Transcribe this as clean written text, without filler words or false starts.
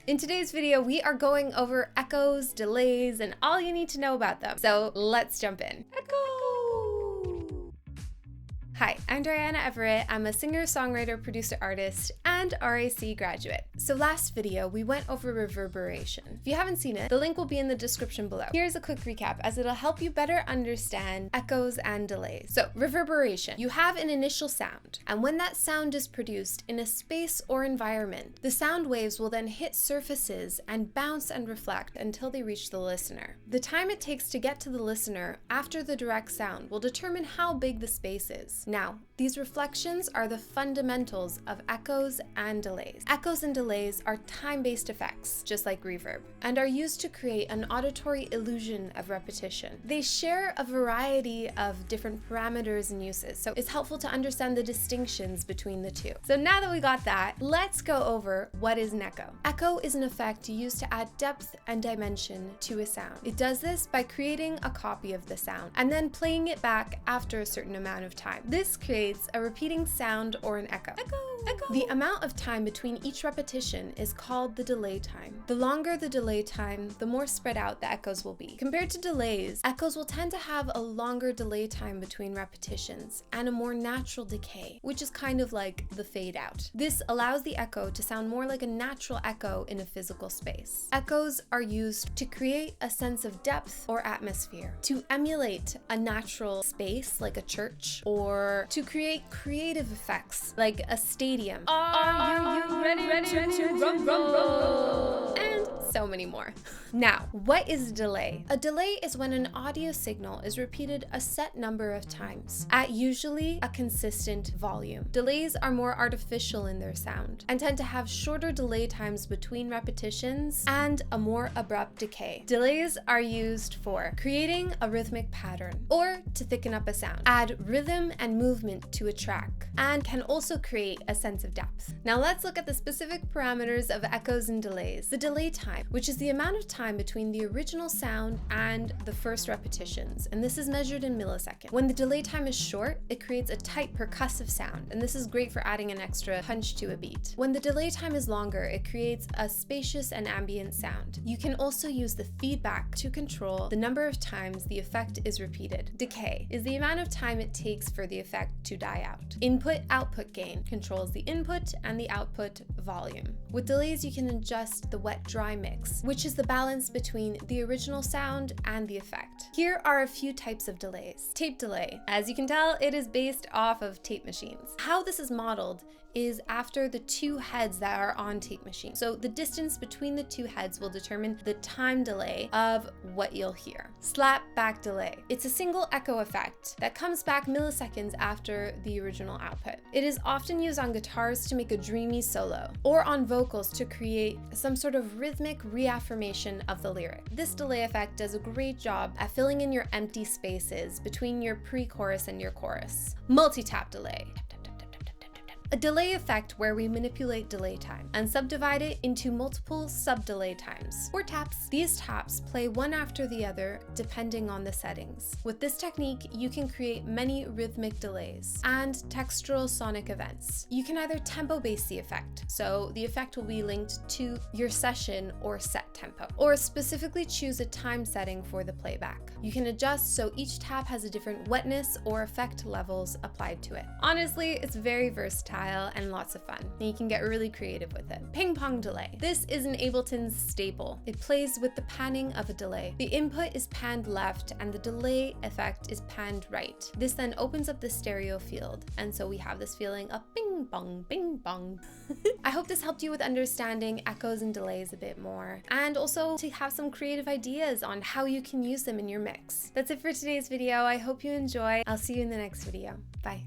In today's video, we are going over echoes, delays, and all you need to know about them. So let's jump in. Echo! Hi, I'm Diana Everett. I'm a singer, songwriter, producer, artist, and RAC graduate. So last video, we went over reverberation. If you haven't seen it, the link will be in the description below. Here's a quick recap as it'll help you better understand echoes and delays. So reverberation, you have an initial sound, and when that sound is produced in a space or environment, the sound waves will then hit surfaces and bounce and reflect until they reach the listener. The time it takes to get to the listener after the direct sound will determine how big the space is. Now, these reflections are the fundamentals of echoes and delays. Echoes and delays are time-based effects, just like reverb, and are used to create an auditory illusion of repetition. They share a variety of different parameters and uses, so it's helpful to understand the distinctions between the two. So now that we got that, let's go over what is an echo. Echo is an effect used to add depth and dimension to a sound. It does this by creating a copy of the sound and then playing it back after a certain amount of time. This creates a repeating sound or an echo. Echo. The amount of time between each repetition is called the delay time. The longer the delay time, the more spread out the echoes will be. Compared to delays, echoes will tend to have a longer delay time between repetitions and a more natural decay, which is kind of like the fade out. This allows the echo to sound more like a natural echo in a physical space. Echoes are used to create a sense of depth or atmosphere, to emulate a natural space like a church, or to create creative effects like a stadium. Are you ready to rumble? And so many more. Now, what is a delay? A delay is when an audio signal is repeated a set number of times at usually a consistent volume. Delays are more artificial in their sound and tend to have shorter delay times between repetitions and a more abrupt decay. Delays are used for creating a rhythmic pattern or to thicken up a sound, add rhythm and movement to a track, and can also create a sense of depth. Now let's look at the specific parameters of echoes and delays. The delay time, which is the amount of time between the original sound and the first repetitions, and this is measured in milliseconds. When the delay time is short, it creates a tight percussive sound, and this is great for adding an extra punch to a beat. When the delay time is longer, it creates a spacious and ambient sound. You can also use the feedback to control the number of times the effect is repeated. Decay is the amount of time it takes for the effect to die out. Input-output gain controls the input and the output volume. With delays, you can adjust the wet-dry mix, which is the balance between the original sound and the effect. Here are a few types of delays. Tape delay. As you can tell, it is based off of tape machines. How this is modeled is after the two heads that are on tape machines. So the distance between the two heads will determine the time delay of what you'll hear. Slap back delay. It's a single echo effect that comes back milliseconds after the original output. It is often used on guitars to make a dreamy solo, or on vocals to create some sort of rhythmic reaffirmation of the lyric. This delay effect does a great job at filling in your empty spaces between your pre-chorus and your chorus. Multi-tap delay. A delay effect where we manipulate delay time and subdivide it into multiple sub-delay times, or taps. These taps play one after the other depending on the settings. With this technique, you can create many rhythmic delays and textural sonic events. You can either tempo-base the effect, so the effect will be linked to your session or set tempo, or specifically choose a time setting for the playback. You can adjust so each tap has a different wetness or effect levels applied to it. Honestly, it's very versatile and lots of fun, and you can get really creative with it. Ping pong delay. This is an Ableton staple. It plays with the panning of a delay. The input is panned left and the delay effect is panned right. This then opens up the stereo field, and so we have this feeling of bing bong, bing bong. I hope this helped you with understanding echoes and delays a bit more, and also to have some creative ideas on how you can use them in your mix. That's it for today's video. I hope you enjoy. I'll see you in the next video. Bye.